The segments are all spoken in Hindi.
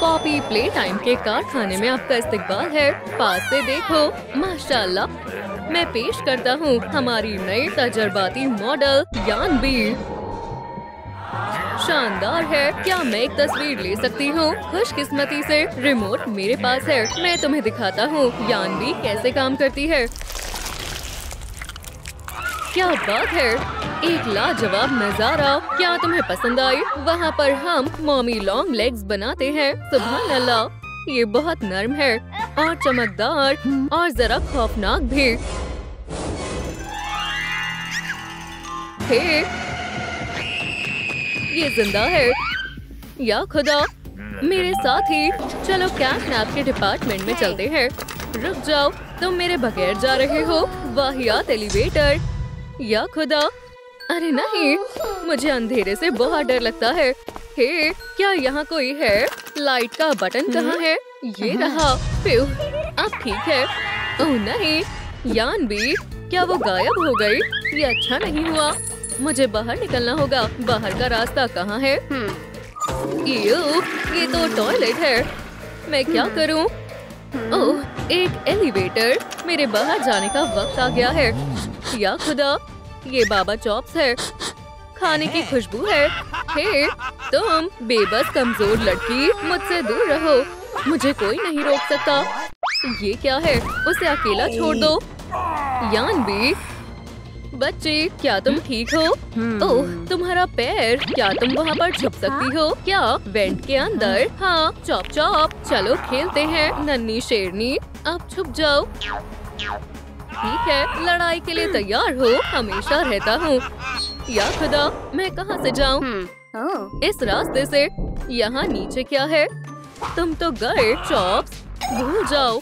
पॉपी प्ले टाइम के कारखाने में आपका इस्तकबाल है। पास से देखो, माशाल्लाह। मैं पेश करता हूँ हमारी नई तजर्बाती मॉडल यानबी। शानदार है। क्या मैं एक तस्वीर ले सकती हूँ? खुशकिस्मती से रिमोट मेरे पास है। मैं तुम्हें दिखाता हूँ यानबी कैसे काम करती है। क्या बात है, एक लाजवाब नजारा। क्या तुम्हें पसंद आई? वहाँ पर हम मॉमी लॉन्ग लेग्स बनाते हैं। सुभान अल्लाह, ये बहुत नरम है और चमकदार और जरा खौफनाक भी। हे, ये जिंदा है। या खुदा, मेरे साथ ही। चलो कैटनैप के डिपार्टमेंट में चलते हैं। रुक जाओ, तुम मेरे बगैर जा रहे हो। वाहियात एलिवेटर। या खुदा, अरे नहीं, मुझे अंधेरे से बहुत डर लगता है। हे, क्या यहाँ कोई है? लाइट का बटन कहाँ है? ये रहा। प्यू, अब ठीक है। ओह नहीं, यानबी, क्या वो गायब हो गई? ये अच्छा नहीं हुआ। मुझे बाहर निकलना होगा। बाहर का रास्ता कहाँ है? ये तो टॉयलेट है। मैं क्या करूँ? ओह, एक एलिवेटर। मेरे बाहर जाने का वक्त आ गया है। या खुदा, ये बाबा चॉप्स है। खाने की खुशबू है। हे, तुम बेबस कमजोर लड़की, मुझसे दूर रहो। मुझे कोई नहीं रोक सकता। ये क्या है? उसे अकेला छोड़ दो। यानबी, बच्ची, क्या तुम ठीक हो? ओह, तुम्हारा पैर। क्या तुम वहाँ पर छुप सकती हो? क्या वेंट के अंदर? हाँ, चॉप चॉप। चलो खेलते हैं नन्ही शेरनी। अब छुप जाओ। ठीक है, लड़ाई के लिए तैयार हो? हमेशा रहता हूँ। या खुदा, मैं कहाँ से जाऊँ? इस रास्ते से। यहाँ नीचे क्या है? तुम तो गए चॉप्स, भूल जाओ।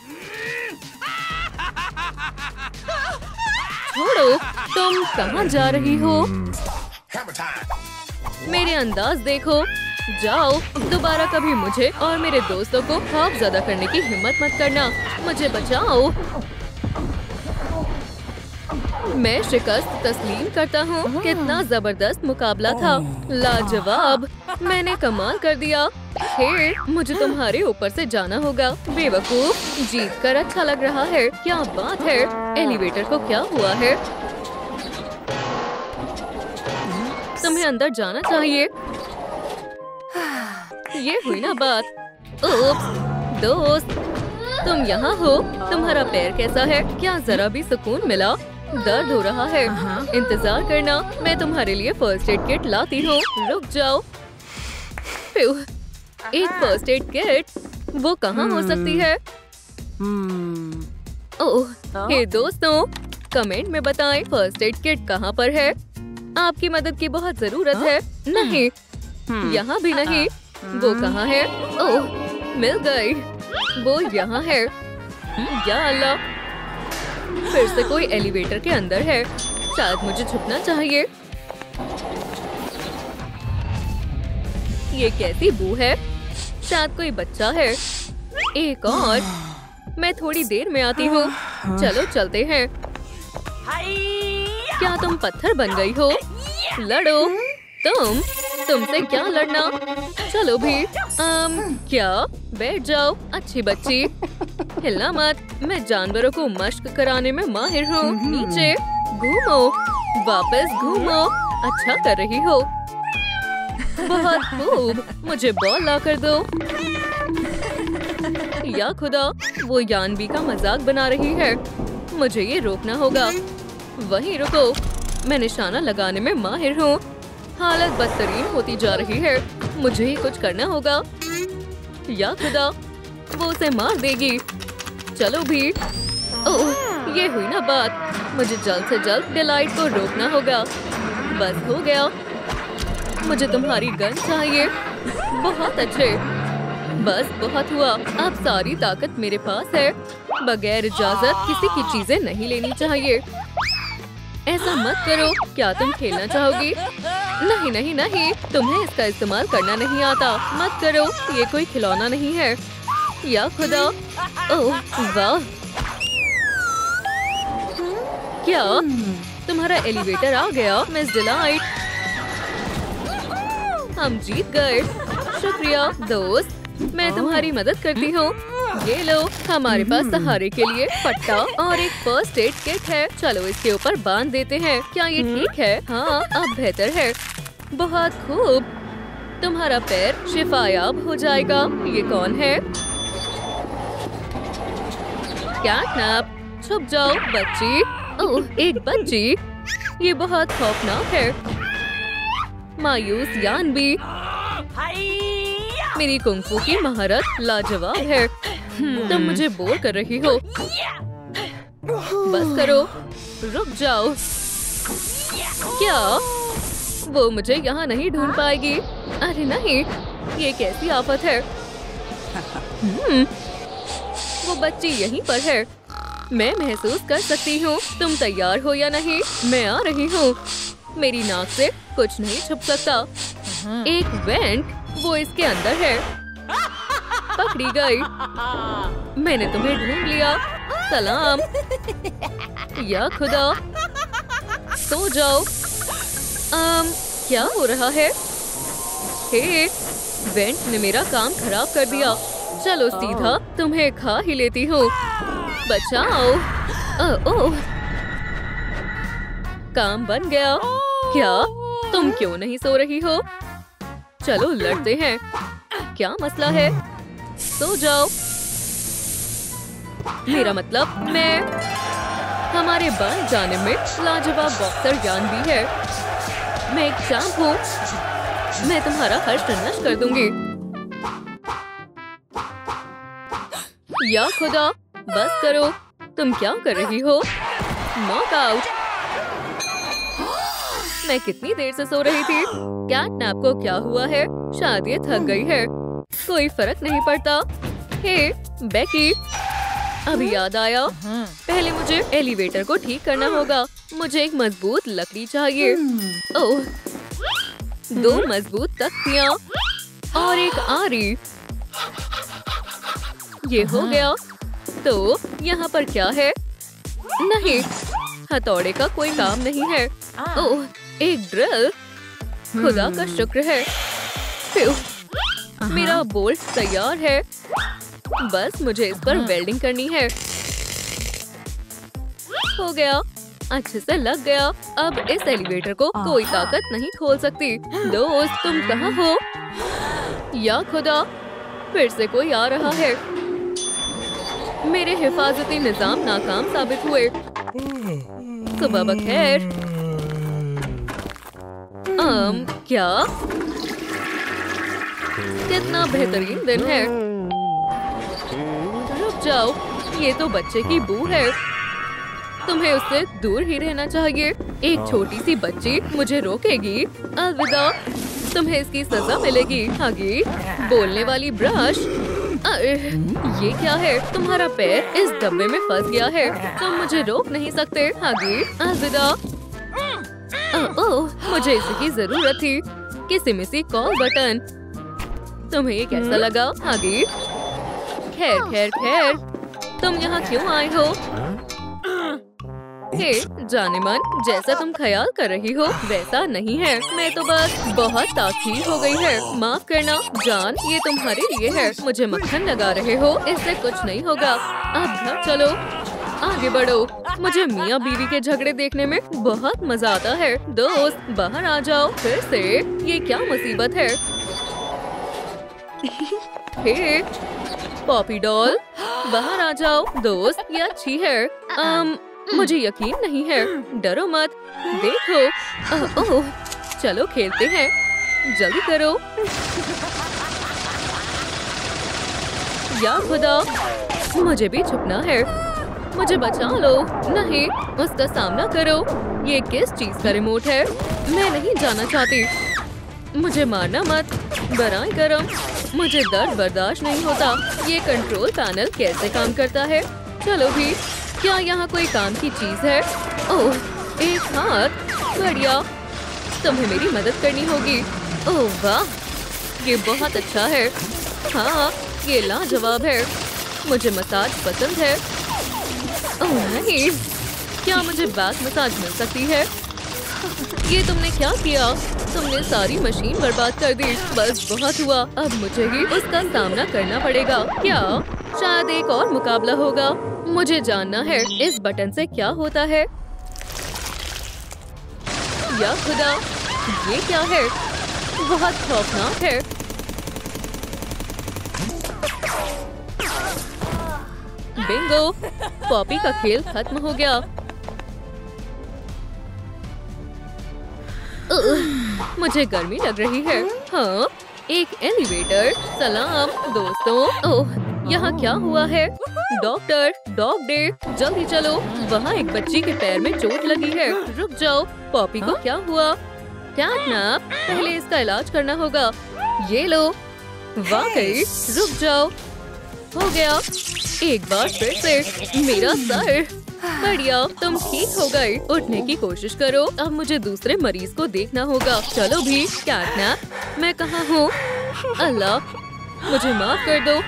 छोड़ो, तुम कहाँ जा रही हो? मेरे अंदाज देखो। जाओ, दोबारा कभी मुझे और मेरे दोस्तों को खौफज़दा करने की हिम्मत मत करना। मुझे बचाओ। मैं शिकस्त तस्लीम करता हूँ। कितना जबरदस्त मुकाबला था। लाजवाब, मैंने कमाल कर दिया। हे, मुझे तुम्हारे ऊपर से जाना होगा। बेवकूफ, जीत कर अच्छा लग रहा है। क्या बात है? एलिवेटर को क्या हुआ है? तुम्हें अंदर जाना चाहिए। ये हुई ना बात। उप्स, दोस्त, तुम यहाँ हो। तुम्हारा पैर कैसा है? क्या जरा भी सुकून मिला? दर्द हो रहा है। इंतजार करना, मैं तुम्हारे लिए फर्स्ट एड किट लाती हूँ। रुक जाओ। एक फर्स्ट एड किट, वो कहाँ हो सकती है? ओह, हे दोस्तों, कमेंट में बताएं फर्स्ट एड किट कहाँ पर है। आपकी मदद की बहुत जरूरत है। नहीं, यहाँ भी नहीं। वो कहाँ है? ओह, मिल गई। वो यहाँ है। या अल्लाह, फिर से कोई एलिवेटर के अंदर है। शायद मुझे छुपना चाहिए। ये कैसी बू है? शायद कोई बच्चा है। एक और। मैं थोड़ी देर में आती हूँ। चलो चलते हैं। क्या तुम पत्थर बन गई हो? लड़ो। तुमसे क्या लड़ना? चलो भी। क्या? बैठ जाओ, अच्छी बच्ची। हिलना मत। मैं जानवरों को मश्क कराने में माहिर हूँ। नीचे घूमो, वापस घूमो। अच्छा कर रही हो। बहुत खूब। मुझे बॉल ला कर दो। या खुदा, वो यानबी का मजाक बना रही है। मुझे ये रोकना होगा। वहीं रुको। मैं निशाना लगाने में माहिर हूँ। हालत बदतरीन होती जा रही है। मुझे ही कुछ करना होगा। या खुदा, वो उसे मार देगी। चलो भी। ओह, ये हुई ना बात। मुझे जल्द से जल्द डिलाइट को रोकना होगा। बस हो गया। मुझे तुम्हारी गन चाहिए। बहुत अच्छे। बस बहुत हुआ। अब सारी ताकत मेरे पास है। बगैर इजाजत किसी की चीजें नहीं लेनी चाहिए। ऐसा मत करो। क्या तुम खेलना चाहोगी? नहीं नहीं नहीं, तुम्हें इसका इस्तेमाल करना नहीं आता। मत करो, ये कोई खिलौना नहीं है। या खुदा, ओह वाह। क्या तुम्हारा एलिवेटर आ गया, मिस डिलाइट? हम जीत गए। शुक्रिया दोस्त। मैं तुम्हारी मदद करती हूँ। ये लो, हमारे पास सहारे के लिए पट्टा और एक फर्स्ट एड किट है। चलो इसके ऊपर बांध देते हैं। क्या ये ठीक है? हाँ, अब बेहतर है। बहुत खूब, तुम्हारा पैर शिफायाब हो जाएगा। ये कौन है? कैटनैप, छुप जाओ बच्ची। ओह, एक बच्ची, ये बहुत खौफनाक है। मायूस यान भी। मेरी कुंफू की महारत लाजवाब है। तुम मुझे बोर कर रही हो। बस करो, रुक जाओ। क्या वो मुझे यहाँ नहीं ढूंढ पाएगी? अरे नहीं, ये कैसी आफत है। वो बच्ची यहीं पर है। मैं महसूस कर सकती हूँ। तुम तैयार हो या नहीं? मैं आ रही हूँ। मेरी नाक से कुछ नहीं छुप सकता। एक वेंट, वो इसके अंदर है। पकड़ी गई। मैंने तुम्हें ढूंढ लिया। सलाम। या खुदा, सो जाओ। क्या हो रहा है? हे, वेंट ने मेरा काम खराब कर दिया। चलो सीधा तुम्हें खा ही लेती हूँ। बचाओ। ओह, काम बन गया। क्या तुम क्यों नहीं सो रही हो? चलो लड़ते हैं। क्या मसला है? सो जाओ। मेरा मतलब मैं। हमारे बन जाने में लाजवाब बॉक्सर यान भी है। मैं एक चैंप हूँ। मैं तुम्हारा हर्ष नष्ट कर दूंगी। या खुदा, बस करो। तुम क्या कर रही हो? नॉकआउट। मैं कितनी देर से सो रही थी। कैटनैप को क्या हुआ है? शायद ये थक गई है। कोई फर्क नहीं पड़ता। हे बेकी, अभी याद आया। पहले मुझे एलिवेटर को ठीक करना होगा। मुझे एक मजबूत लकड़ी चाहिए। ओह, 2 मजबूत तख्तियाँ और एक आरी। ये हो गया। तो यहाँ पर क्या है? नहीं, हथौड़े का कोई काम नहीं है। ओह, एक ड्रिल। खुदा का शुक्र है। मेरा बोल्ट तैयार है। बस मुझे इस पर वेल्डिंग करनी है। हो गया, अच्छे से लग गया। अब इस एलिवेटर को कोई ताकत नहीं खोल सकती। दोस्त, तुम कहाँ हो? या खुदा, फिर से कोई आ रहा है। मेरे हिफाजती निजाम नाकाम साबित हुए। सुबह बखैर। क्या? कितना बेहतरीन दिन है। रुक जाओ, ये तो बच्चे की बू है। तुम्हें उससे दूर ही रहना चाहिए। एक छोटी सी बच्ची मुझे रोकेगी। अलविदा, तुम्हें इसकी सजा मिलेगी। आगे, बोलने वाली ब्रश। ये क्या है? तुम्हारा पैर इस डब्बे में फंस गया है। तुम मुझे रोक नहीं सकते। आगे, अलविदा। ओह, मुझे इसकी जरूरत थी। किसी मिसी कॉल बटन। तुम्हें ये कैसा लगा? आगे, खैर खैर खैर, तुम यहाँ क्यों आए हो? हे जानेमन, जैसा तुम ख्याल कर रही हो वैसा नहीं है। मैं तो बस बहुत ताखीर हो गई है। माफ करना जान, ये तुम्हारे लिए है। मुझे मक्खन लगा रहे हो, इससे कुछ नहीं होगा। अब घर चलो, आगे बढ़ो। मुझे मियाँ बीवी के झगड़े देखने में बहुत मजा आता है। दोस्त, बाहर आ जाओ फिर से। ये क्या मुसीबत है? हे पॉपी डॉल, बाहर आ जाओ। दोस्त, ये अच्छी है। मुझे यकीन नहीं है। डरो मत, देखो। ओह, चलो खेलते हैं। जल्दी करो। या खुदा, मुझे भी छुपना है। मुझे बचा लो। नहीं, उसका सामना करो। ये किस चीज का रिमोट है? मैं नहीं जाना चाहती। मुझे मारना मत। बराए गरम, मुझे दर्द बर्दाश्त नहीं होता। ये कंट्रोल पैनल कैसे काम करता है? चलो भी, क्या यहाँ कोई काम की चीज है? ओह, एक हाथ। बढ़िया, तुम्हें मेरी मदद करनी होगी। ओह वाह, ये बहुत अच्छा है। हाँ, ये लाजवाब है। मुझे मसाज पसंद है। ओह नहीं, क्या मुझे बैक मसाज मिल सकती है? ये तुमने क्या किया? तुमने सारी मशीन बर्बाद कर दी। बस बहुत हुआ, अब मुझे ही उसका सामना करना पड़ेगा। क्या? शायद एक और मुकाबला होगा। मुझे जानना है इस बटन से क्या होता है। या खुदा, ये क्या है? बहुत खौफनाक है। बिंगो, पॉपी का खेल खत्म हो गया। मुझे गर्मी लग रही है। हाँ, एक एलिवेटर। सलाम दोस्तों। ओह, यहाँ क्या हुआ है? डॉक्टर, डॉग डे, जल्दी चलो। वहाँ एक बच्ची के पैर में चोट लगी है। रुक जाओ, पॉपी को क्या हुआ? कैटनैप, पहले इसका इलाज करना होगा। ये लो। वाकई, रुक जाओ। हो गया। एक बार फिर से। मेरा सर। बढ़िया, तुम ठीक हो गए। उठने की कोशिश करो। अब मुझे दूसरे मरीज को देखना होगा। चलो भी। कैटनैप, मैं कहाँ हूँ? अल्लाह, मुझे माफ कर दो।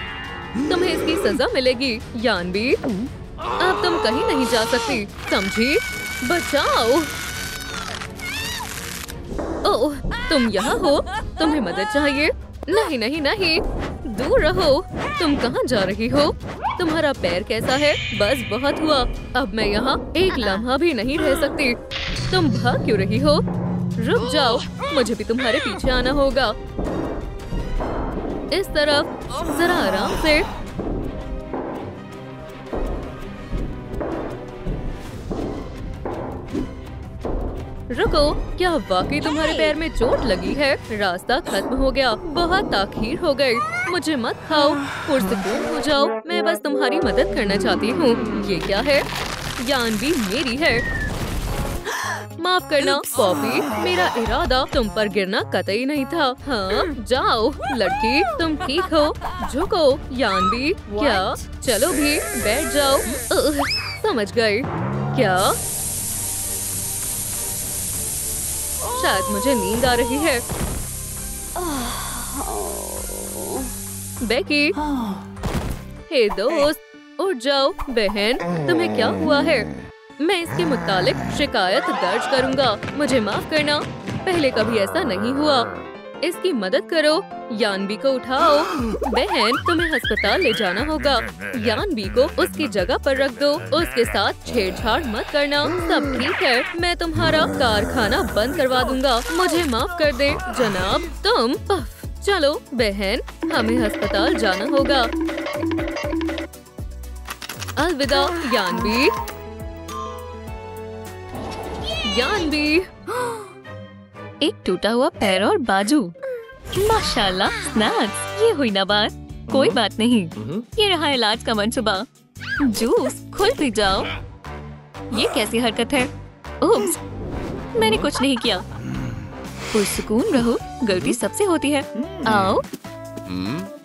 तुम्हें इसकी सजा मिलेगी। यानबी, अब तुम कहीं नहीं जा सकती, समझी? बचाओ। ओह, तुम यहाँ हो? तुम्हें मदद चाहिए? नहीं नहीं नहीं, दूर रहो। तुम कहाँ जा रही हो? तुम्हारा पैर कैसा है? बस बहुत हुआ। अब मैं यहाँ एक लम्हा भी नहीं रह सकती। तुम भाग क्यों रही हो? रुक जाओ, मुझे भी तुम्हारे पीछे आना होगा। इस तरफ, जरा आराम से। रुको, क्या वाकई तुम्हारे पैर में चोट लगी है? रास्ता खत्म हो गया। बहुत ताखीर हो गई। मुझे मत खाओ, पुरसकून हो जाओ। मैं बस तुम्हारी मदद करना चाहती हूँ। ये क्या है? यानबी मेरी है। माफ करना पॉपी, मेरा इरादा तुम पर गिरना कतई नहीं था। हाँ, जाओ लड़की, तुम ठीक हो? झुको। यानबी, क्या? चलो भी, बैठ जाओ। समझ गई। क्या? शायद मुझे नींद आ रही है। बेकी, हे दोस्त, उठ जाओ। बहन, तुम्हें क्या हुआ है? मैं इसके मुतालिक शिकायत दर्ज करूंगा। मुझे माफ करना, पहले कभी ऐसा नहीं हुआ। इसकी मदद करो। यानबी को उठाओ। बहन, तुम्हें अस्पताल ले जाना होगा। यानबी को उसकी जगह पर रख दो। उसके साथ छेड़छाड़ मत करना। सब ठीक है। मैं तुम्हारा कारखाना बंद करवा दूंगा। मुझे माफ कर दे जनाब। तुम चलो बहन, हमें अस्पताल जाना होगा। अलविदा यानबी। यानबी, एक टूटा हुआ पैर और बाजू। माशाल्लाह, स्नैक्स, ये हुई ना बात। कोई बात नहीं, ये रहा इलाज का मंसूबा। जूस, खुल भी जाओ। ये कैसी हरकत है? उप्स, मैंने कुछ नहीं किया। पुरसुकून रहो, गलती सबसे होती है। आओ,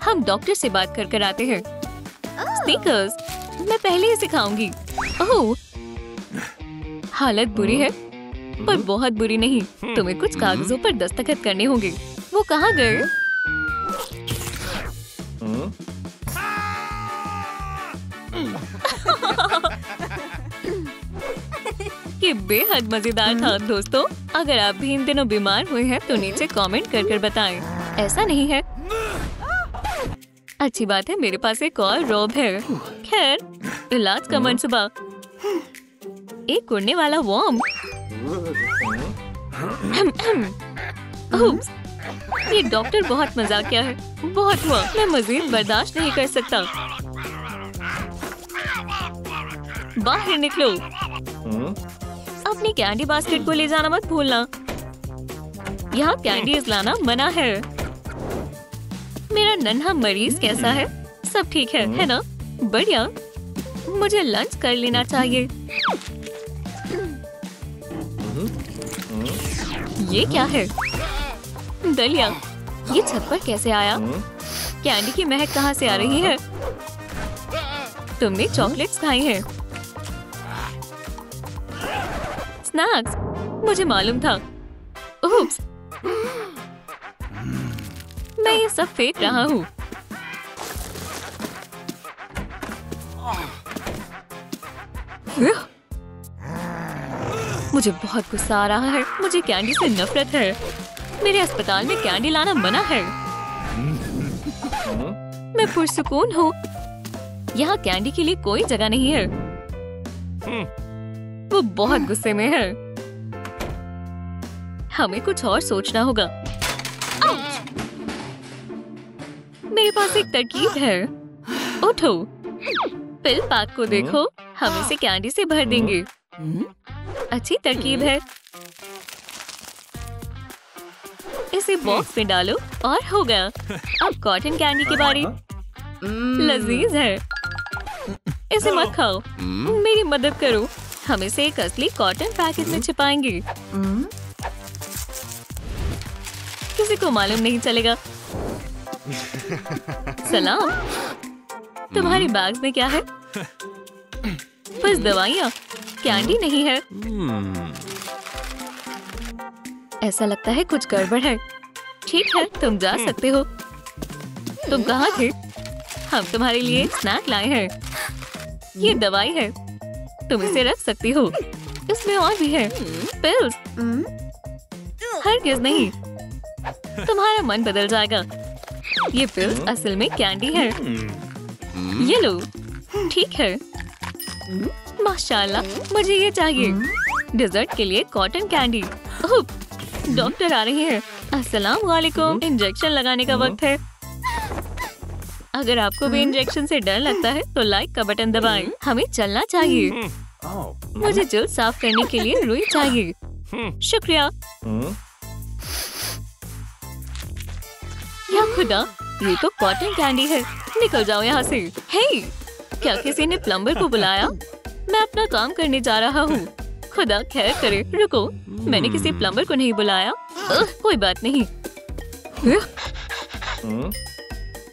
हम डॉक्टर से बात कर आते हैं। स्नीकर्स, मैं पहले ही सिखाऊंगी। ओह, हालत बुरी है, पर बहुत बुरी नहीं। तुम्हें कुछ कागजों पर दस्तखत करने होंगे। वो कहाँ गए? ये बेहद मजेदार था दोस्तों। अगर आप भी इन दिनों बीमार हुए हैं तो नीचे कमेंट कर बताएं। ऐसा नहीं है। अच्छी बात है, मेरे पास एक और रॉब है। खैर, इलाज का मंसूबा। एक उड़ने वाला वॉर्म। ये डॉक्टर बहुत मजाकिया है। बहुत हुआ, मैं मजीद बर्दाश्त नहीं कर सकता। बाहर निकलो। अपनी कैंडी बास्केट को ले जाना मत भूलना। यहाँ कैंडीज लाना मना है। मेरा नन्हा मरीज कैसा है? सब ठीक है ना? बढ़िया। मुझे लंच कर लेना चाहिए। ये क्या है? दलिया, ये छत पर कैसे आया? कैंडी की महक कहाँ से आ रही है? तुमने चॉकलेट्स खाई हैं? स्नैक्स, मुझे मालूम था। उप्स, मैं ये सब फेंक रहा हूँ। मुझे बहुत गुस्सा आ रहा है। मुझे कैंडी से नफरत है। मेरे अस्पताल में कैंडी लाना मना है। मैं पुरसुकून हूँ। यहाँ कैंडी के लिए कोई जगह नहीं है। वो बहुत गुस्से में है। हमें कुछ और सोचना होगा। मेरे पास एक तरकीब है। उठो, पिल पैक को देखो। हम इसे कैंडी से भर देंगे। अच्छी तरकीब है। इसे बॉक्स में डालो और हो गया। अब कॉटन कैंडी की बारी। लजीज है। इसे मत खाओ, मेरी मदद करो। हम इसे एक असली कॉटन पैकेट में छिपाएंगे। किसी को मालूम नहीं चलेगा। सलाम। तुम्हारी बैग्स में क्या है? बस दवाइयाँ, कैंडी नहीं है। ऐसा लगता है कुछ गड़बड़ है। ठीक है, तुम जा सकते हो। तुम कहाँ थे? हम तुम्हारे लिए एक स्नैक लाए हैं। ये दवाई है, तुम इसे रख सकती हो। इसमें और भी है। पिल्स। हरगिज़ नहीं, तुम्हारा मन बदल जाएगा। ये पिल्स असल में कैंडी है। ये लो। ठीक है। माशाल्लाह, मुझे ये चाहिए। डिजर्ट के लिए कॉटन कैंडी। डॉक्टर आ रहे हैं। अस्सलाम वालेकुम। इंजेक्शन लगाने का वक्त है। अगर आपको भी इंजेक्शन से डर लगता है तो लाइक का बटन दबाएं। हमें चलना चाहिए। मुझे जल्द साफ करने के लिए रुई चाहिए। शुक्रिया। या खुदा, ये तो कॉटन कैंडी है। निकल जाओ यहाँ से। हे, क्या किसी ने प्लम्बर को बुलाया? मैं अपना काम करने जा रहा हूँ। खुदा खैर करे। रुको, मैंने किसी प्लम्बर को नहीं बुलाया। कोई बात नहीं।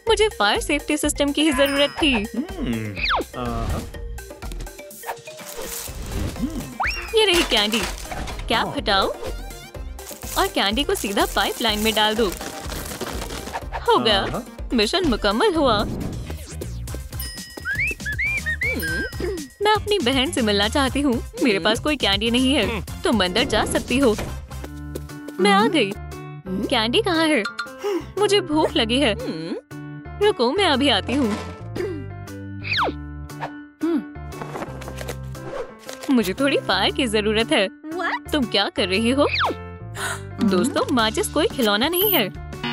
मुझे फायर सेफ्टी सिस्टम की ही जरूरत थी। ये रही कैंडी। कैप हटाओ और कैंडी को सीधा पाइपलाइन में डाल दो। हो गया, मिशन मुकम्मल हुआ। मैं अपनी बहन से मिलना चाहती हूँ। मेरे पास कोई कैंडी नहीं है। तुम अंदर जा सकती हो। मैं आ गई। कैंडी कहाँ है? मुझे भूख लगी है। रुको, मैं अभी आती हूँ। मुझे थोड़ी फायर की जरूरत है। तुम क्या कर रही हो? दोस्तों, माचिस कोई खिलौना नहीं है।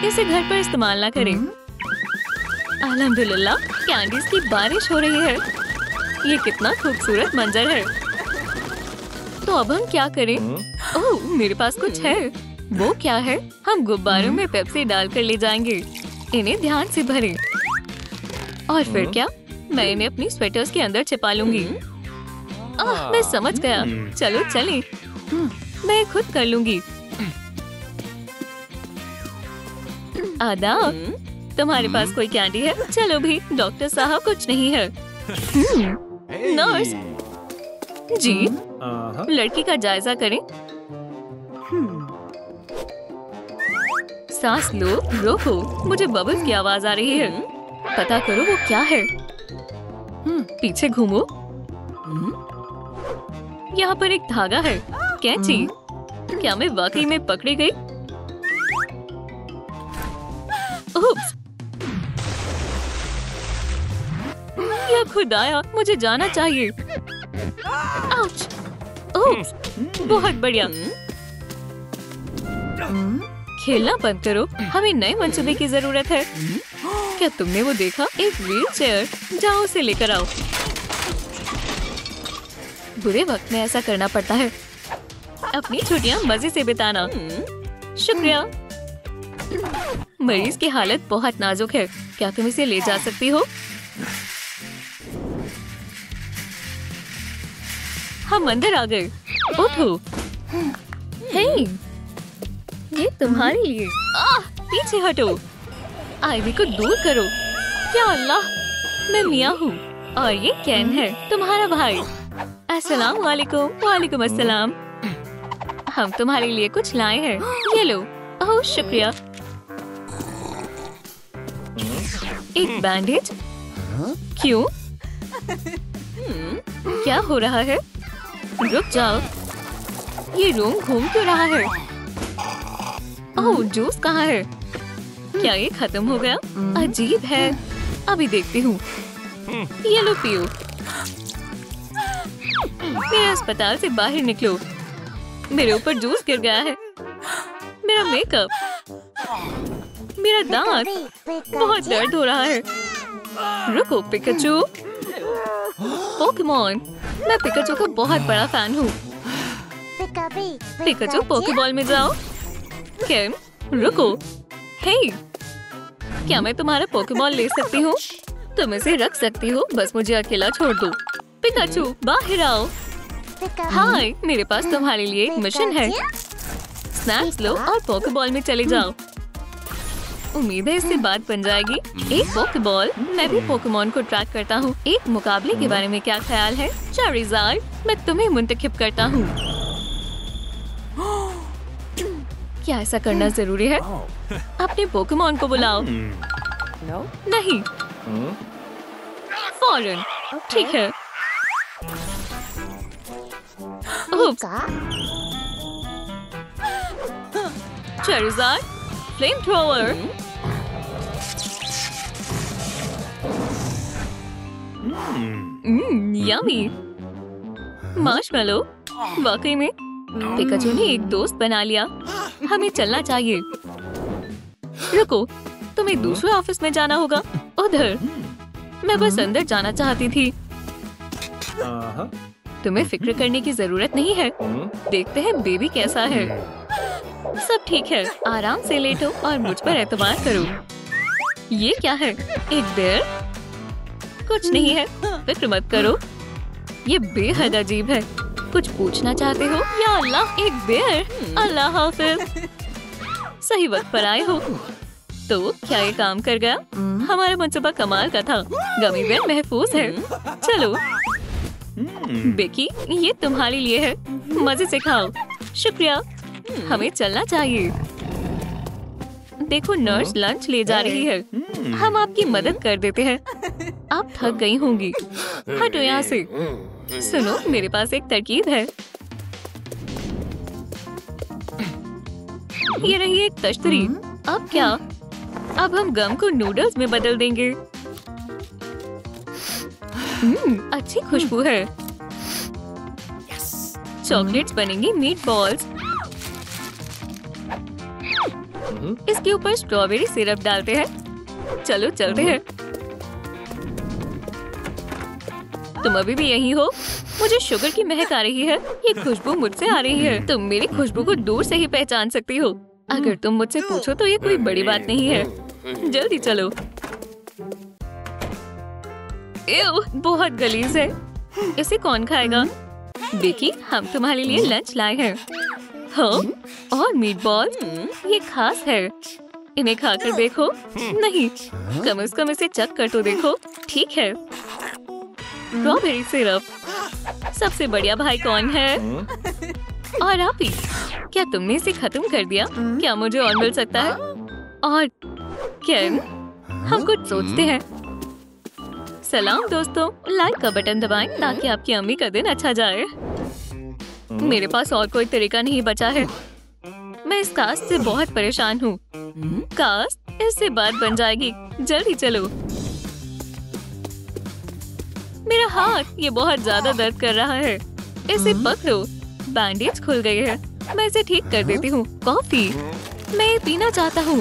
इसे घर पर इस्तेमाल ना करें। अल्हम्दुलिल्लाह, कैंडीज की बारिश हो रही है। ये कितना खूबसूरत मंजर है। तो अब हम क्या करें? ओह, मेरे पास कुछ है। वो क्या है? हम गुब्बारों में पेप्सी डालकर ले जाएंगे। इन्हें ध्यान से भरें। और फिर क्या? मैं इन्हें अपनी स्वेटर्स के अंदर छिपा लूंगी। मैं समझ गया। चलो चलें। मैं खुद कर लूंगी। आदाब। तुम्हारे पास कोई कैंडी है? चलो भी। डॉक्टर साहब, कुछ नहीं है। नर्स जी, लड़की का जायजा करें। सांस लो, रोको। मुझे बबल्स की आवाज आ रही है। पता करो वो क्या है। पीछे घूमो। यहाँ पर एक धागा है। कैंची। क्या मैं वाकई में पकड़ी गई? उप्स। या खुदाया, मुझे जाना चाहिए। आउच। उप्स। बहुत बढ़िया। खेलना बंद करो। हमें नए मंसूबे की जरूरत है। क्या तुमने वो देखा? एक व्हील चेयर। जाओ उसे लेकर आओ। बुरे वक्त में ऐसा करना पड़ता है। अपनी छुट्टियां मजे से बिताना। शुक्रिया। मरीज की हालत बहुत नाजुक है। क्या तुम इसे ले जा सकती हो? हम अंदर आ गए। उठो। हे, ये तुम्हारे लिए। पीछे हटो। आईवी को दूर करो। या अल्लाह, मैं मियाँ हूँ और ये कैन है, तुम्हारा भाई। अस्सलाम वालेकुम। वालेकुम अस्सलाम। हम तुम्हारे लिए कुछ लाए हैं। ये लो। ओह, शुक्रिया। एक बैंडेज। क्यों? क्या हो रहा है? रुक जाओ। ये रूम घूम क्यों रहा है? ओह, जूस कहाँ है? क्या ये खत्म हो गया? अजीब है। अभी देखती हूँ। ये लो पियो। मेरे अस्पताल से बाहर निकलो। मेरे ऊपर जूस गिर गया है। मेरा मेकअप, मेरा दांत, बहुत दर्द हो रहा है। रुको पिकाचू। पोकेमॉन, मैं पिकाचू का बहुत बड़ा फैन हूँ। पिकाचू पोकेबॉल में जाओ। केम, रुको। हे, क्या मैं तुम्हारा पोकेबॉल ले सकती हूँ? तुम इसे रख सकती हो, बस मुझे अकेला छोड़ दो। पिकाचू बाहर आओ। हाय, मेरे पास तुम्हारे लिए एक मिशन है। स्नैक्स लो और पोकेबॉल में चले जाओ। उम्मीद है इससे बात बन जाएगी। एक पोकेबॉल। मैं भी पोकेमॉन को ट्रैक करता हूँ। एक मुकाबले के बारे में क्या ख्याल है? चारिज़ार्ड, मैं तुम्हें मुंतखब करता हूँ। क्या ऐसा करना जरूरी है? अपने पोकेमॉन को बुलाओ। नहीं, फौरन। ठीक है। Charizard, flame thrower. Yummy. Marshmallow. वाकई में पिकाचू ने एक दोस्त बना लिया। हमें चलना चाहिए। रुको, तुम्हें दूसरे ऑफिस में जाना होगा। उधर। मैं बस अंदर जाना चाहती थी। तुम्हें फिक्र करने की जरूरत नहीं है। देखते हैं बेबी कैसा है। सब ठीक है। आराम से लेटो और मुझ पर एतबार करो। ये क्या है? एक बेर? कुछ नहीं है, फिक्र मत करो। ये बेहद अजीब है। कुछ पूछना चाहते हो? या अल्लाह, एक बेर। अल्लाह हाफिज। सही वक्त पर आए हो। तो क्या ये काम कर गया? हमारा मंसूबा कमाल का था। गमी बेर महफूज है। चलो बेकी, ये तुम्हारे लिए है। मजे से खाओ। शुक्रिया। हमें चलना चाहिए। देखो, नर्स लंच ले जा रही है। हम आपकी मदद कर देते हैं। आप थक गई होंगी। हटो यहाँ से। सुनो, मेरे पास एक तरकीब है। ये रही एक तश्तरी। अब क्या? अब हम गम को नूडल्स में बदल देंगे। अच्छी खुशबू है। चॉकलेट्स बनेंगी मीट बॉल्स। इसके ऊपर स्ट्रॉबेरी सिरप डालते हैं। चलो चलते हैं। तुम अभी भी यहीं हो? मुझे शुगर की महक आ रही है। ये खुशबू मुझसे आ रही है। तुम मेरी खुशबू को दूर से ही पहचान सकती हो। अगर तुम मुझसे पूछो तो ये कोई बड़ी बात नहीं है। जल्दी चलो। एव, बहुत गलीज है। इसे कौन खाएगा? बेकी, हम तुम्हारे लिए लंच लाए हैं। हाँ, और मीट बॉल्स। ये खास है। इन्हें खाकर देखो। नहीं, कम से कम इसे चख कर तो देखो। ठीक है। Strawberry syrup. सबसे बढ़िया भाई कौन है? और आप ही। क्या तुमने इसे खत्म कर दिया? क्या मुझे और मिल सकता है? और केन, हम कुछ सोचते हैं। सलाम दोस्तों, लाइक का बटन दबाएं ताकि आपकी अम्मी का दिन अच्छा जाए। मेरे पास और कोई तरीका नहीं बचा है। मैं इस कास्ट से बहुत परेशान हूँ। कास्ट, इससे बात बन जाएगी। जल्दी चलो। मेरा हाथ, ये बहुत ज्यादा दर्द कर रहा है। इसे पकड़ो। बैंडेज खुल गई है। मैं इसे ठीक कर देती हूँ। कॉफी, मैं ये पीना चाहता हूँ।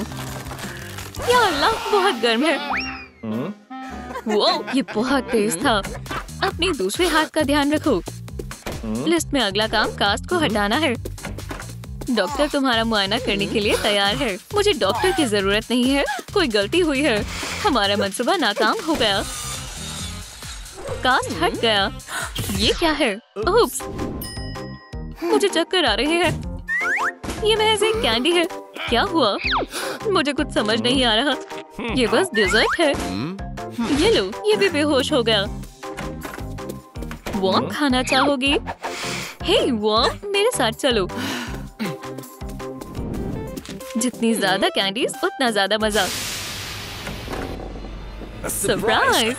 या अल्लाह, बहुत गर्म है। वो, ये बहुत तेज था। अपने दूसरे हाथ का ध्यान रखो। लिस्ट में अगला काम कास्ट को हटाना है। डॉक्टर तुम्हारा मुआयना करने के लिए तैयार है। मुझे डॉक्टर की जरूरत नहीं है। कोई गलती हुई है। हमारा मंसूबा नाकाम हो गया। कास्ट हट गया। ये क्या है? उप्स, मुझे चक्कर आ रहे हैं। ये महज एक कैंडी है। क्या हुआ? मुझे कुछ समझ नहीं आ रहा। ये बस डिजर्ट है। ये लो, ये भी बेहोश हो गया। वॉम खाना चाहोगी? हे वॉम, मेरे साथ चलो। जितनी ज्यादा कैंडीज उतना ज्यादा मजा। सरप्राइज।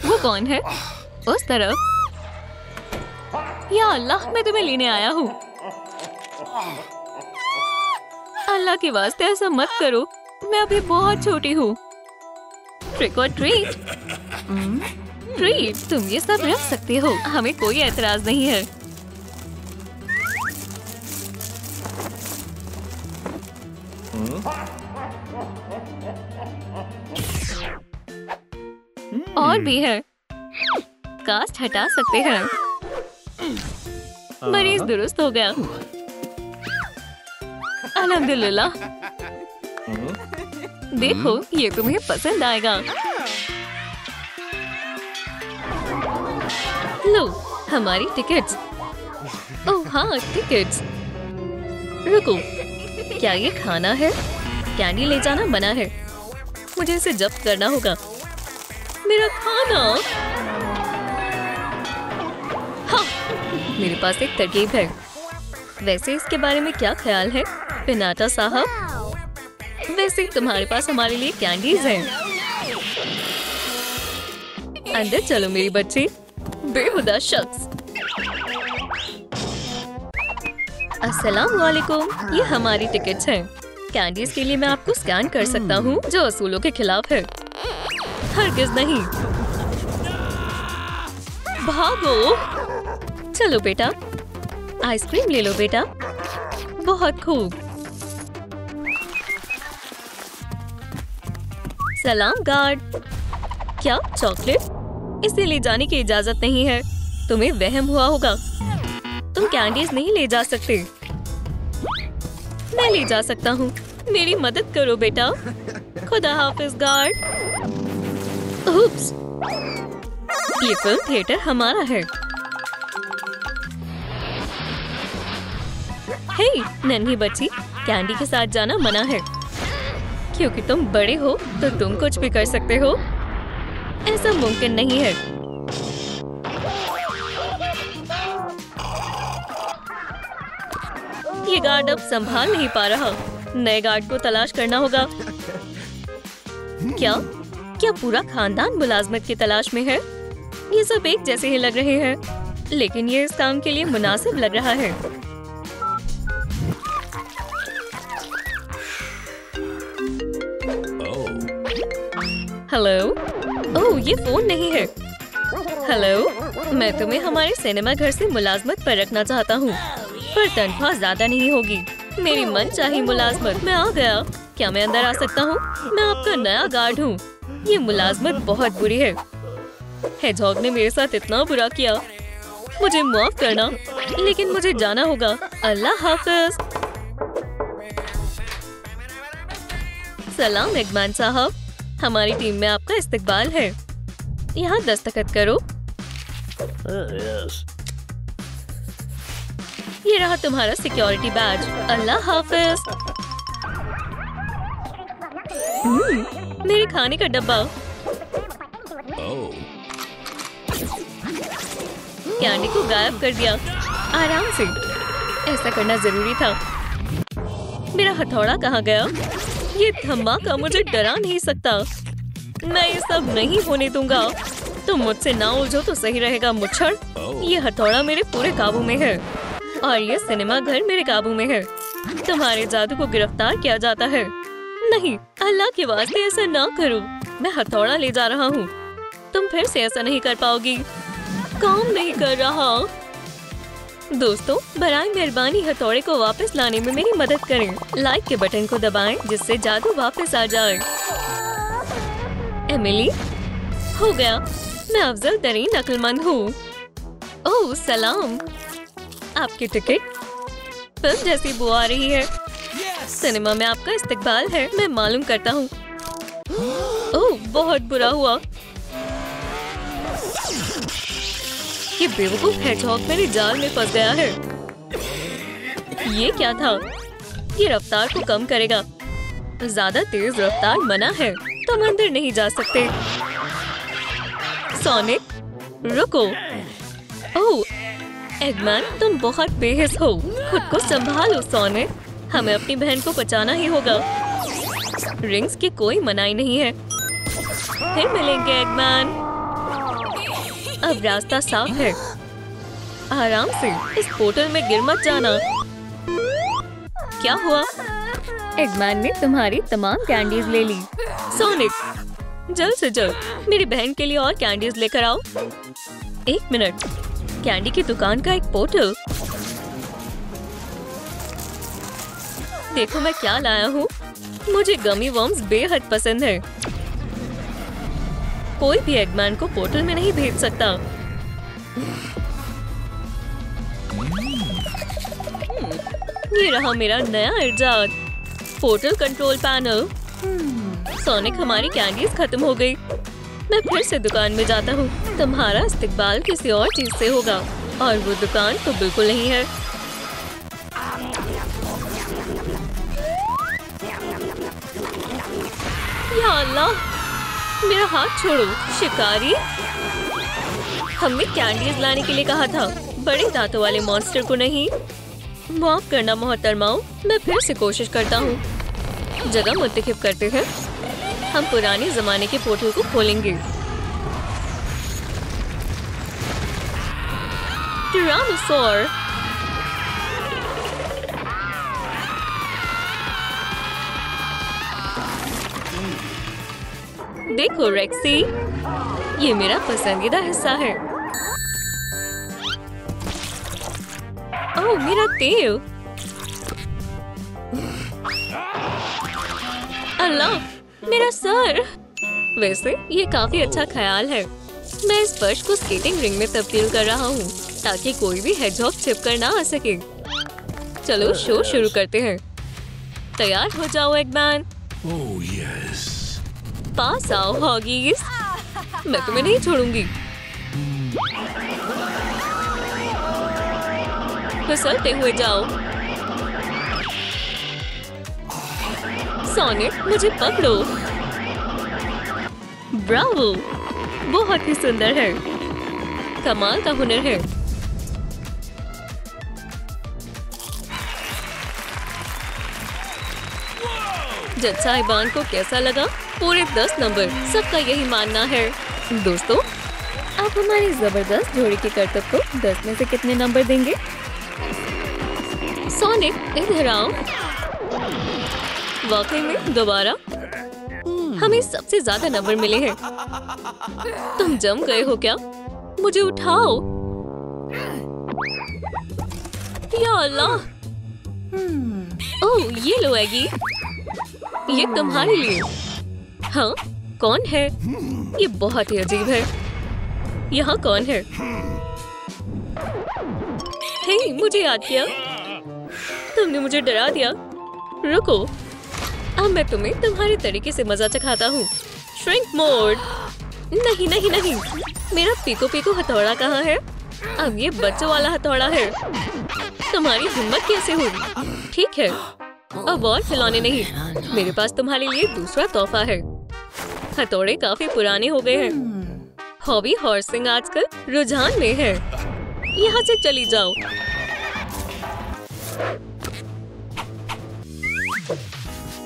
वो कौन है? उस तरफ। या अल्लाह, मैं तुम्हें लेने आया हूँ। अल्लाह के वास्ते ऐसा मत करो, मैं अभी बहुत छोटी हूँ। ट्रिक और ट्रीट। ट्रीट, तुम ये सब रख सकते हो, हमें कोई एतराज नहीं है। और भी है, कास्ट हटा सकते हैं। मरीज दुरुस्त हो गया, अल्हम्दुलिल्लाह। देखो, ये तुम्हें पसंद आएगा। लो, हमारी टिकट्स। ओह हाँ, टिकट्स। रुको, क्या ये खाना है? कैंडी ले जाना मना है, मुझे इसे जब्त करना होगा। मेरा खाना। हाँ, मेरे पास एक तरकीब है। वैसे इसके बारे में क्या ख्याल है पिनाटा साहब? वैसे तुम्हारे पास हमारे लिए कैंडीज हैं। अंदर चलो मेरी बच्ची, बेहुदा शख्स। अस्सलाम वालेकुम, ये हमारी टिकट्स हैं। कैंडीज के लिए मैं आपको स्कैन कर सकता हूँ, जो असूलों के खिलाफ है। हरगिज़ नहीं। भागो। चलो बेटा, आइसक्रीम ले लो बेटा। बहुत खूब। सलाम गार्ड। क्या चॉकलेट? इसे ले जाने की इजाजत नहीं है। तुम्हें वहम हुआ होगा। तुम कैंडीज नहीं ले जा सकते। मैं ले जा सकता हूँ। मेरी मदद करो बेटा। खुदा हाफिज गार्ड। उप्स, ये फिल्म थिएटर हमारा है। हे नन्ही बच्ची, कैंडी के साथ जाना मना है। क्योंकि तुम बड़े हो तो तुम कुछ भी कर सकते हो। ऐसा मुमकिन नहीं है। ये गार्ड अब संभाल नहीं पा रहा। नए गार्ड को तलाश करना होगा। क्या पूरा खानदान मुलाजमत की तलाश में है? ये सब एक जैसे ही लग रहे हैं, लेकिन ये इस काम के लिए मुनासिब लग रहा है। हेलो। ओह, ये फोन नहीं है। हेलो, मैं तुम्हें हमारे सिनेमा घर से मुलाजमत पर रखना चाहता हूँ, पर तनख्वाह ज्यादा नहीं होगी। मेरी मनचाही मुलाजमत। मैं आ गया। क्या मैं अंदर आ सकता हूँ? मैं आपका नया गार्ड हूँ। ये मुलाजमत बहुत बुरी है। हेजहॉग ने मेरे साथ इतना बुरा किया। मुझे माफ करना, लेकिन मुझे जाना होगा। अल्लाह हाफिज। सलाम एगमैन साहब, हमारी टीम में आपका इस्तकबाल है। यहाँ दस्तखत करो। ये रहा तुम्हारा सिक्योरिटी बैज। अल्लाह हाफिज। मेरे खाने का डब्बा। कैंडी को गायब कर दिया। आराम से। ऐसा करना जरूरी था। मेरा हथौड़ा कहाँ गया? ये धमाका मुझे डरा नहीं सकता। मैं ये सब नहीं होने दूंगा। तुम मुझसे ना उलझो तो सही रहेगा मुच्छर। ये हथौड़ा मेरे पूरे काबू में है और ये सिनेमा घर मेरे काबू में है। तुम्हारे जादू को गिरफ्तार किया जाता है। नहीं, अल्लाह के वास्ते ऐसा ना करो। मैं हथौड़ा ले जा रहा हूँ। तुम फिर से ऐसा नहीं कर पाओगी। काम नहीं कर रहा। दोस्तों, बराए मेहरबानी हथौड़े को वापस लाने में मेरी मदद करें। लाइक के बटन को दबाएं जिससे जादू वापस आ जाए। एमिली, हो गया। मैं अफजल तरीन अक्लमंद हूँ। ओह सलाम। आपकी टिकट। फिल्म जैसी बू आ रही है। सिनेमा में आपका इस्तकबाल है। मैं मालूम करता हूँ। ओह, बहुत बुरा हुआ। ये बेवकूफ हेजहॉग मेरे जाल में फंस गया है। ये क्या था? ये रफ्तार को कम करेगा। ज्यादा तेज रफ्तार मना है। तुम अंदर नहीं जा सकते। सोनिक, रुको। ओह, एगमैन, तुम बहुत बेहिस हो। खुद को संभालो सोनिक। हमें अपनी बहन को बचाना ही होगा। रिंग्स की कोई मनाही नहीं है। फिर मिलेंगे एगमैन। अब रास्ता साफ है। आराम से, इस पोर्टल में गिर मत जाना। क्या हुआ? एगमैन ने तुम्हारी तमाम कैंडीज ले ली। सोनिक, जल्द से जल्द मेरी बहन के लिए और कैंडीज लेकर आओ। 1 मिनट, कैंडी की दुकान का एक पोर्टल। देखो मैं क्या लाया हूँ। मुझे गमी वर्म्स बेहद पसंद है। कोई भी एगमैन को पोर्टल में नहीं भेज सकता। ये रहा मेरा नया इजाद, पोर्टल कंट्रोल पैनल। सोनिक, हमारी कैंडीज खत्म हो गई। मैं फिर से दुकान में जाता हूँ। तुम्हारा इस्तेकबाल किसी और चीज से होगा और वो दुकान तो बिल्कुल नहीं है। या अल्लाह, मेरा हाथ छोड़ो। शिकारी, हमने कैंडीज लाने के लिए कहा था, बड़े दांतों वाले मॉन्स्टर को नहीं। माफ करना मोहतरमाओ, मैं फिर से कोशिश करता हूँ। जगह मुंतखब करते हैं। हम पुराने जमाने के पोर्टल को खोलेंगे। टायरानोसॉर, देखो रेक्सी, ये मेरा पसंदीदा हिस्सा है। ओह, मेरा तेल। अल्लाह, मेरा सर। वैसे ये काफी अच्छा ख्याल है। मैं इस फर्श को स्केटिंग रिंग में तब्दील कर रहा हूँ ताकि कोई भी हेडजॉग छिपकर ना आ सके। चलो शो शुरू करते हैं। तैयार हो जाओ एगमैन। Oh, yes. पास आओ हॉगीज, मैं तुम्हें नहीं छोड़ूंगी। फिसलते हुए जाओ। सोनिक, मुझे पकड़ो। ब्रावो, बहुत ही सुंदर है। कमाल का हुनर है। जज साहिबान को कैसा लगा? पूरे 10 नंबर, सबका यही मानना है। दोस्तों, आप हमारी जबरदस्त जोड़ी के करतब को 10 में से कितने नंबर देंगे? सोनिक, इधर आओ। वाकई में दोबारा हमें सबसे ज्यादा नंबर मिले हैं। तुम जम गए हो क्या? मुझे उठाओ। या अल्लाह। ओह, ये लो एगी, ये तुम्हारे लिए। हाँ, कौन है? ये बहुत ही अजीब है। यहाँ कौन है? हे, मुझे याद किया। तुमने मुझे डरा दिया। रुको, अब मैं तुम्हें तुम्हारे तरीके से मजा चखाता हूँ। Shrink mode. नहीं नहीं नहीं, मेरा पीको पीको हथौड़ा कहाँ है? अब ये बच्चों वाला हथौड़ा है। तुम्हारी हिम्मत कैसे हुई? ठीक है, अब और खिलौने नहीं। मेरे पास तुम्हारे लिए दूसरा तोहफा है। हथौड़े काफी पुराने हो गए हैं। हॉबी हॉर्सिंग आजकल रुझान में है। यहाँ से चली जाओ।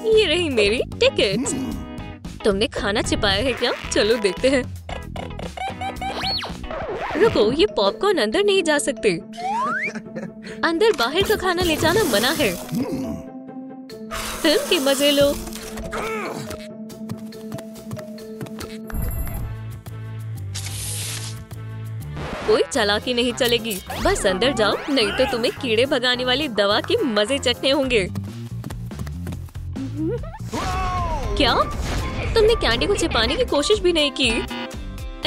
ये रही मेरी टिकट। तुमने खाना छिपाया है क्या? चलो देखते हैं। रुको, ये पॉपकॉर्न अंदर नहीं जा सकते। अंदर बाहर का खाना ले जाना मना है। फिल्म के मजे लो। कोई चालाकी नहीं चलेगी, बस अंदर जाओ, नहीं तो तुम्हें कीड़े भगाने वाली दवा के मजे चखने होंगे। क्या? तुमने कैंडी को छिपाने की कोशिश भी नहीं की?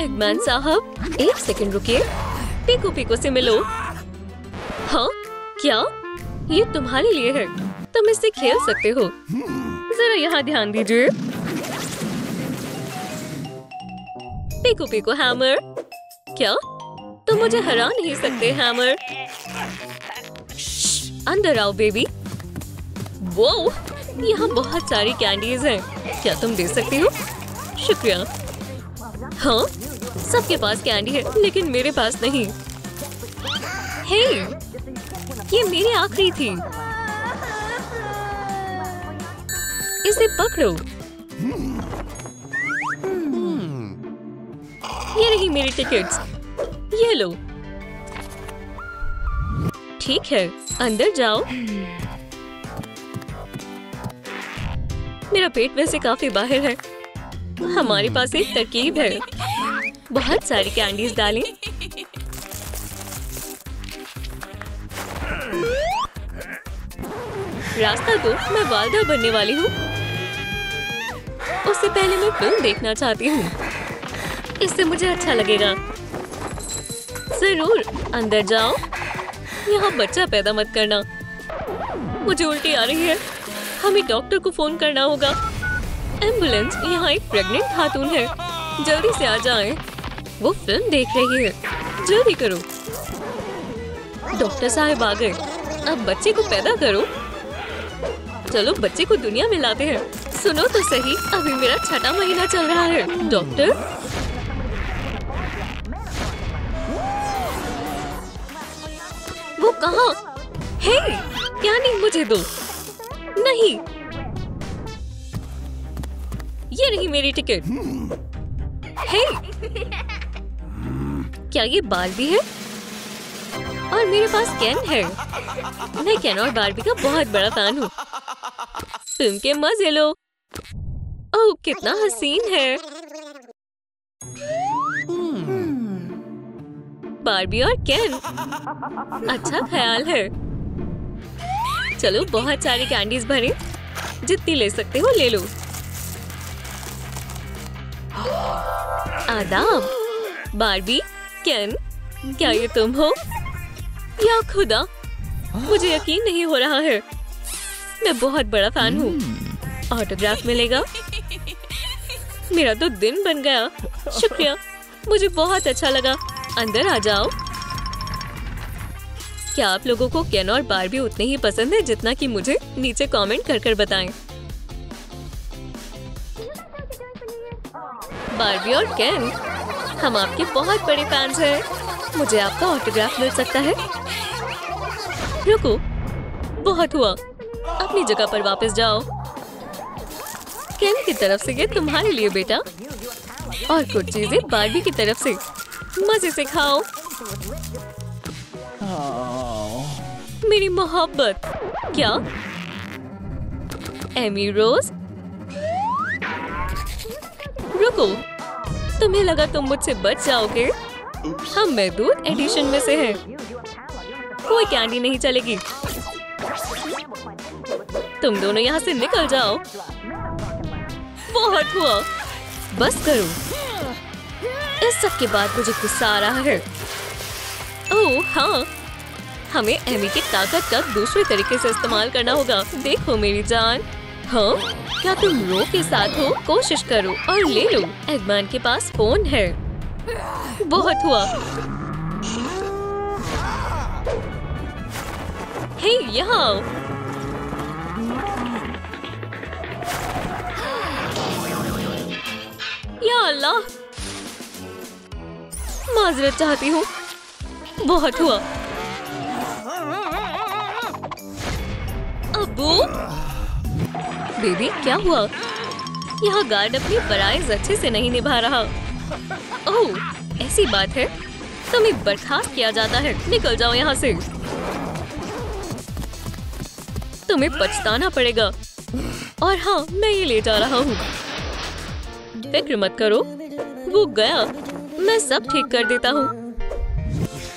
एगमैन साहब, 1 सेकंड रुकिए। पीको पीको से मिलो। हाँ, क्या? ये तुम्हारे लिए है, तुम इससे खेल सकते हो। जरा यहाँ ध्यान दीजिए। Pico pico hammer. क्या? तुम मुझे हरा नहीं सकते हैमर। अंदर आओ बेबी। वो यहाँ बहुत सारी कैंडीज हैं, क्या तुम दे सकती हो? शुक्रिया। हाँ, सबके पास कैंडी है, लेकिन मेरे पास नहीं। हे, ये मेरी आखिरी थी। इसे पकड़ो। ये रही मेरी टिकट्स। ये लो। ठीक है, अंदर जाओ। मेरा पेट वैसे काफी बाहर है। हमारे पास एक तरकीब है। बहुत सारी कैंडीज डालें। रास्ता दो, मैं वालदा बनने वाली हूँ। उससे पहले मैं फिल्म देखना चाहती हूँ। इससे मुझे अच्छा लगेगा। जरूर, अंदर जाओ। यहाँ बच्चा पैदा मत करना। मुझे उल्टी आ रही है। हमें डॉक्टर को फोन करना होगा। एम्बुलेंस, यहाँ एक प्रेग्नेंट खातून है। जल्दी से आ जाएं। वो फिल्म देख रही है। जल्दी करो। डॉक्टर साहब आ गए। अब बच्चे को पैदा करो। चलो बच्चे को दुनिया में लाते हैं। सुनो तो सही, अभी मेरा 6वां महीना चल रहा है। डॉक्टर, वो कहाँ? हे, क्या नहीं, मुझे दो। नहीं, ये रही मेरी टिकट। हे, क्या ये बार्बी है? और मेरे पास केन है। मैं केन और बार्बी का बहुत बड़ा फैन हूँ। फिल्म के मजे लो। ओह, कितना हसीन है। बार्बी और केन, अच्छा ख्याल है। चलो बहुत सारी कैंडीज भरें। जितनी ले सकते हो ले लो। आदाब। बार्बी, केन, क्या ये तुम हो? या खुदा, मुझे यकीन नहीं हो रहा है। मैं बहुत बड़ा फैन हूँ। ऑटोग्राफ मिलेगा? मेरा तो दिन बन गया। शुक्रिया, मुझे बहुत अच्छा लगा। अंदर आ जाओ। क्या आप लोगों को केन और बार्बी उतने ही पसंद है जितना कि मुझे? नीचे कमेंट कर बताएं। बार्बी और केन, हम आपके बहुत बड़े फैंस हैं। मुझे आपका ऑटोग्राफ मिल सकता है? रुको, बहुत हुआ। अपनी जगह पर वापस जाओ। केन की तरफ से ये तुम्हारे लिए बेटा, और कुछ चीजें बार्बी की तरफ से। मजे से खाओ। मेरी मोहब्बत। क्या एमी रोज? रुको, तुम्हें लगा तुम मुझसे बच जाओगे? हम महदूद एडिशन में से हैं। कोई कैंडी नहीं चलेगी। तुम दोनों यहाँ से निकल जाओ। बहुत हुआ, बस करो। इस सब के बाद मुझे गुस्सा आ रहा है। ओह हाँ, हमें एमी की ताकत का दूसरे तरीके से इस्तेमाल करना होगा। देखो मेरी जान। हाँ, क्या तुम रो के साथ हो? कोशिश करो और ले लो। एगमैन के पास फोन है। बहुत हुआ। हे, यहाँ आओ। या अल्लाह, माजरत चाहती हूँ। बहुत हुआ। अब्बू, बेबी क्या हुआ? यहाँ गार्ड अपनी फराइज अच्छे से नहीं निभा रहा। ओह, ऐसी बात है? तुम्हें बर्खास्त किया जाता है। निकल जाओ यहाँ से। तुम्हें पछताना पड़ेगा। और हाँ, मैं ये ले जा रहा हूँ। फिक्र मत करो, वो गया। मैं सब ठीक कर देता हूँ।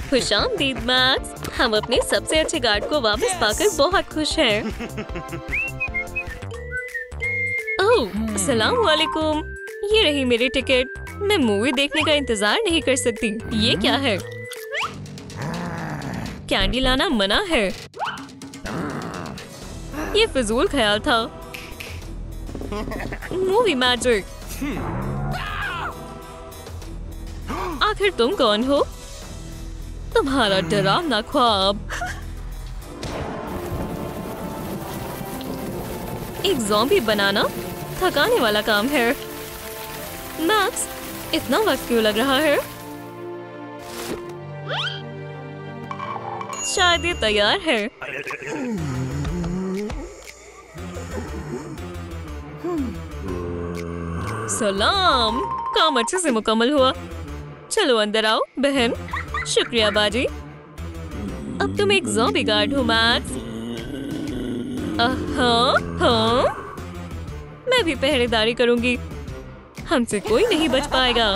खुशामदीद मैक्स। हम अपने सबसे अच्छे गार्ड को वापस पाकर बहुत खुश हैं। ओह, अस्सलाम वालेकुम। ये रही मेरी टिकट। मैं मूवी देखने का इंतजार नहीं कर सकती। ये क्या है? कैंडी लाना मना है। ये फिजूल ख्याल था। Movie magic. आखिर तुम कौन हो? तुम्हारा डरावना ख्वाब। एक ज़ॉम्बी बनाना थकाने वाला काम है। मैक्स, इतना वक्त क्यों लग रहा है? शायद ये तैयार है। सलाम, काम अच्छे से मुकम्मल हुआ। चलो अंदर आओ बहन। शुक्रिया बाजी। अब तुम एक ज़ॉम्बी गार्ड हो मैक्स। हाँ हाँ, मैं भी पहरेदारी करूंगी। हमसे कोई नहीं बच पाएगा।